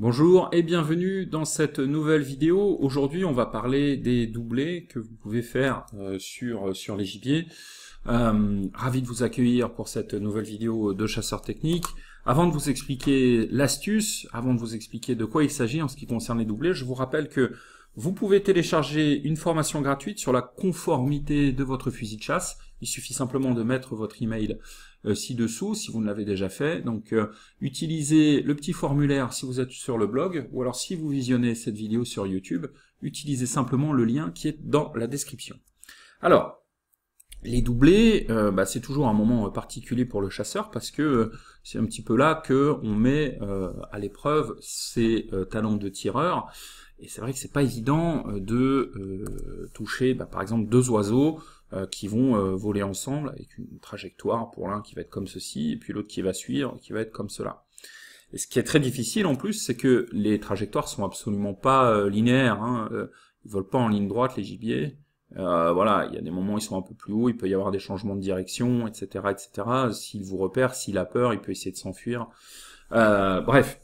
Bonjour et bienvenue dans cette nouvelle vidéo. Aujourd'hui, on va parler des doublés que vous pouvez faire sur les gibiers. Ravi de vous accueillir pour cette nouvelle vidéo de chasseur technique. Avant de vous expliquer l'astuce, avant de vous expliquer de quoi il s'agit en ce qui concerne les doublés, je vous rappelle que vous pouvez télécharger une formation gratuite sur la conformité de votre fusil de chasse. Il suffit simplement de mettre votre email ci-dessous si vous ne l'avez déjà fait. Donc utilisez le petit formulaire si vous êtes sur le blog, ou alors si vous visionnez cette vidéo sur YouTube, utilisez simplement le lien qui est dans la description. Alors, les doublés, c'est toujours un moment particulier pour le chasseur parce que c'est un petit peu là que on met à l'épreuve ses talents de tireur. Et c'est vrai que c'est pas évident de toucher, par exemple, deux oiseaux qui vont voler ensemble avec une trajectoire pour l'un qui va être comme ceci et puis l'autre qui va suivre qui va être comme cela. Et ce qui est très difficile en plus, c'est que les trajectoires sont absolument pas linéaires. Ils volent pas en ligne droite les gibiers. Voilà, il y a des moments où ils sont un peu plus hauts, il peut y avoir des changements de direction, etc., etc. S'il vous repère, s'il a peur, il peut essayer de s'enfuir. Bref.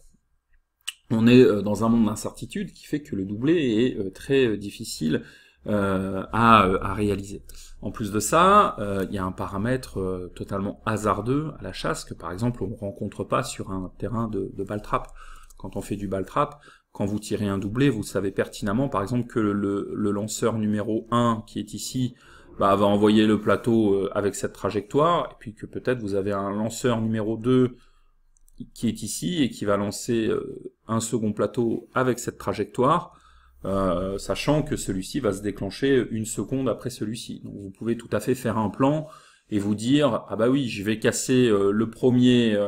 On est dans un monde d'incertitude qui fait que le doublé est très difficile à réaliser. En plus de ça, il y a un paramètre totalement hasardeux à la chasse que par exemple on ne rencontre pas sur un terrain de ball trap. Quand on fait du ball trap, quand vous tirez un doublé, vous savez pertinemment par exemple que le lanceur numéro 1 qui est ici va envoyer le plateau avec cette trajectoire, et puis que peut-être vous avez un lanceur numéro 2 qui est ici et qui va lancer un second plateau avec cette trajectoire, sachant que celui-ci va se déclencher une seconde après celui-ci. Donc vous pouvez tout à fait faire un plan et vous dire ah bah oui, je vais casser le premier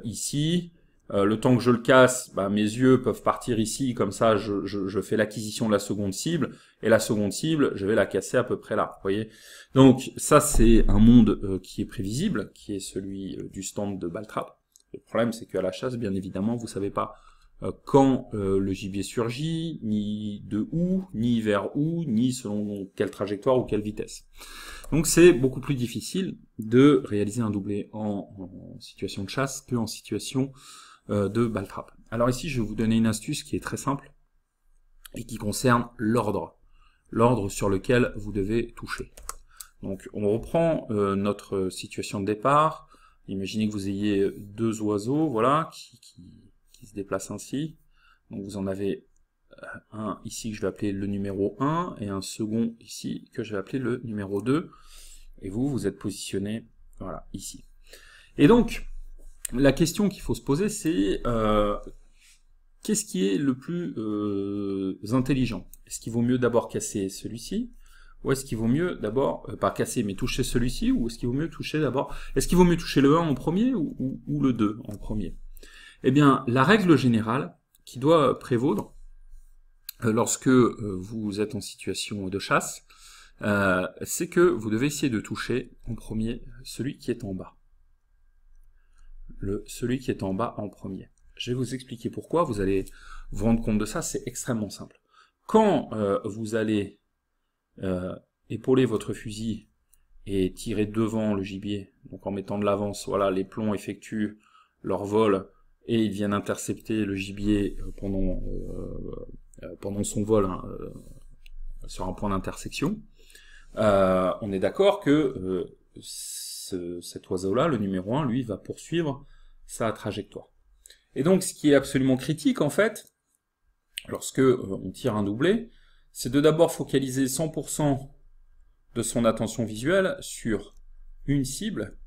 ici, le temps que je le casse, mes yeux peuvent partir ici, comme ça je fais l'acquisition de la seconde cible, et la seconde cible, je vais la casser à peu près là, vous voyez. Donc ça c'est un monde qui est prévisible, qui est celui du stand de ball trap. Le problème, c'est qu'à la chasse, bien évidemment, vous savez pas quand le gibier surgit, ni de où, ni vers où, ni selon quelle trajectoire ou quelle vitesse. Donc c'est beaucoup plus difficile de réaliser un doublé en situation de chasse qu'en situation de ball trap. Alors ici, je vais vous donner une astuce qui est très simple et qui concerne l'ordre. L'ordre sur lequel vous devez toucher. Donc on reprend notre situation de départ. Imaginez que vous ayez deux oiseaux, voilà, qui se déplacent ainsi. Donc vous en avez un ici que je vais appeler le numéro 1, et un second ici que je vais appeler le numéro 2. Et vous êtes positionné, voilà, ici. Et donc, la question qu'il faut se poser, c'est qu'est-ce qui est le plus intelligent? Est-ce qu'il vaut mieux d'abord casser celui-ci? Ou est-ce qu'il vaut mieux d'abord, pas casser, mais toucher celui-ci, ou est-ce qu'il vaut mieux toucher d'abord, est-ce qu'il vaut mieux toucher le 1 en premier ou le 2 en premier? Eh bien, la règle générale qui doit prévaudre lorsque vous êtes en situation de chasse, c'est que vous devez essayer de toucher en premier celui qui est en bas. Celui qui est en bas en premier. Je vais vous expliquer pourquoi, vous allez vous rendre compte de ça, c'est extrêmement simple. Quand vous allez épauler votre fusil et tirer devant le gibier, donc en mettant de l'avance, voilà, les plombs effectuent leur vol et ils viennent intercepter le gibier pendant son vol sur un point d'intersection. On est d'accord que cet oiseau-là, le numéro 1, lui, va poursuivre sa trajectoire. Et donc, ce qui est absolument critique, en fait, lorsque on tire un doublé, c'est de d'abord focaliser 100% de son attention visuelle sur une cible,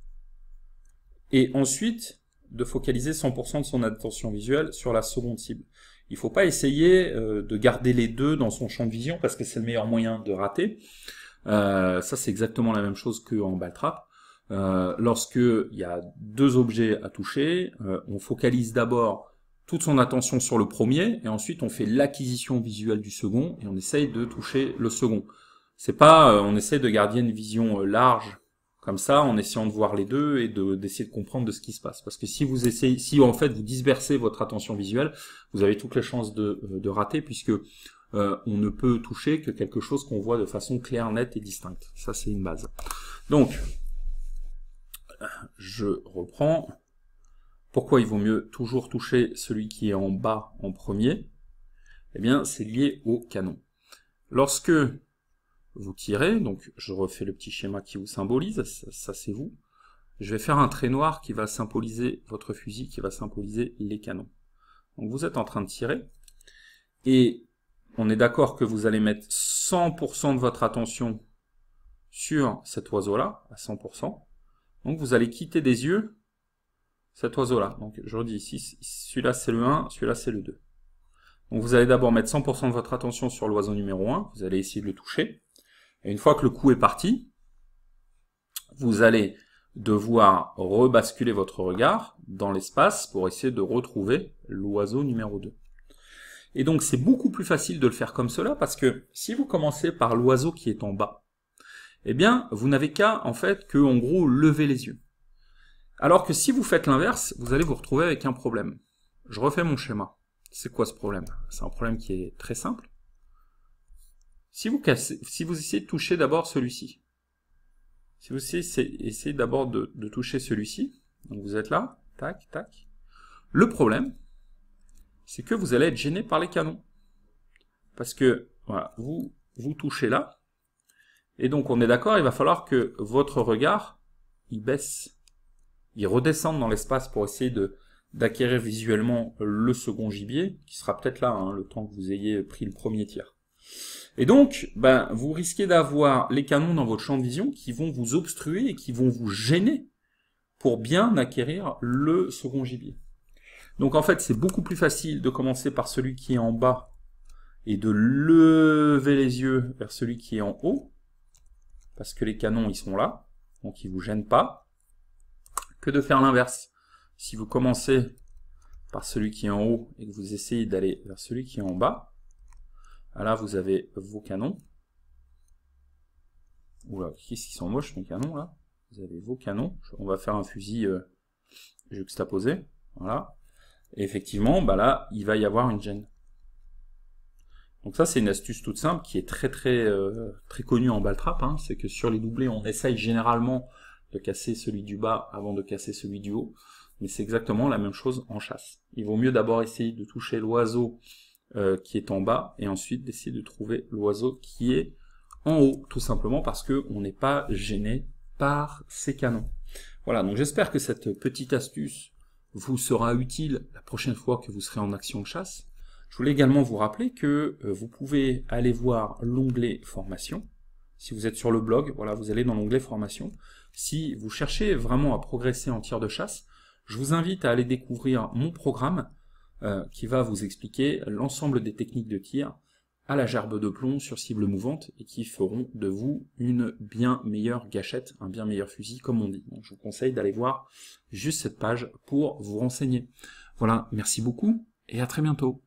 et ensuite de focaliser 100% de son attention visuelle sur la seconde cible. Il ne faut pas essayer de garder les deux dans son champ de vision, parce que c'est le meilleur moyen de rater. Ça, c'est exactement la même chose qu'en ball trap. Lorsque il y a deux objets à toucher, on focalise d'abord toute son attention sur le premier, et ensuite on fait l'acquisition visuelle du second, et on essaye de toucher le second. C'est pas, on essaie de garder une vision large, comme ça, en essayant de voir les deux, et d'essayer de comprendre de ce qui se passe. Parce que si vous essayez, si en fait vous dispersez votre attention visuelle, vous avez toutes les chances de rater, puisque on ne peut toucher que quelque chose qu'on voit de façon claire, nette et distincte. Ça, c'est une base. Donc, je reprends. Pourquoi il vaut mieux toujours toucher celui qui est en bas en premier? Eh bien, c'est lié au canon. Lorsque vous tirez, donc je refais le petit schéma qui vous symbolise, ça c'est vous, je vais faire un trait noir qui va symboliser votre fusil, qui va symboliser les canons. Donc vous êtes en train de tirer, et on est d'accord que vous allez mettre 100% de votre attention sur cet oiseau-là, à 100%. Donc vous allez quitter des yeux cet oiseau-là. Donc je redis ici, celui-là c'est le 1, celui-là c'est le 2. Donc vous allez d'abord mettre 100% de votre attention sur l'oiseau numéro 1, vous allez essayer de le toucher. Et une fois que le coup est parti, vous allez devoir rebasculer votre regard dans l'espace pour essayer de retrouver l'oiseau numéro 2. Et donc c'est beaucoup plus facile de le faire comme cela, parce que si vous commencez par l'oiseau qui est en bas, eh bien vous n'avez qu'à en fait que en gros lever les yeux. Alors que si vous faites l'inverse, vous allez vous retrouver avec un problème. Je refais mon schéma. C'est quoi ce problème? C'est un problème qui est très simple. Si vous essayez de toucher d'abord celui-ci, si vous essayez d'abord de toucher celui-ci, donc vous êtes là, tac, tac, le problème, c'est que vous allez être gêné par les canons. Parce que, voilà, vous touchez là, et donc on est d'accord, il va falloir que votre regard, il baisse, il redescende dans l'espace pour essayer d'acquérir visuellement le second gibier, qui sera peut-être là, hein, le temps que vous ayez pris le premier tir. Et donc, vous risquez d'avoir les canons dans votre champ de vision qui vont vous obstruer et qui vont vous gêner pour bien acquérir le second gibier. Donc en fait, c'est beaucoup plus facile de commencer par celui qui est en bas et de lever les yeux vers celui qui est en haut, parce que les canons, ils sont là, donc ils vous gênent pas, que de faire l'inverse. Si vous commencez par celui qui est en haut et que vous essayez d'aller vers celui qui est en bas, là vous avez vos canons. Oula, qu'est-ce qu'ils sont moches mes canons là. Vous avez vos canons. On va faire un fusil juxtaposé. Voilà. Et effectivement, là, il va y avoir une gêne. Donc ça, c'est une astuce toute simple qui est très connue en ball trap. Hein. C'est que sur les doublés, on essaye généralement de casser celui du bas avant de casser celui du haut. Mais c'est exactement la même chose en chasse. Il vaut mieux d'abord essayer de toucher l'oiseau qui est en bas, et ensuite d'essayer de trouver l'oiseau qui est en haut, tout simplement parce qu'on n'est pas gêné par ces canons. Voilà, donc j'espère que cette petite astuce vous sera utile la prochaine fois que vous serez en action de chasse. Je voulais également vous rappeler que vous pouvez aller voir l'onglet formation. Si vous êtes sur le blog, voilà, vous allez dans l'onglet formation. Si vous cherchez vraiment à progresser en tir de chasse, je vous invite à aller découvrir mon programme qui va vous expliquer l'ensemble des techniques de tir à la gerbe de plomb sur cible mouvante et qui feront de vous une bien meilleure gâchette, un bien meilleur fusil comme on dit. Donc, je vous conseille d'aller voir juste cette page pour vous renseigner. Voilà, merci beaucoup et à très bientôt.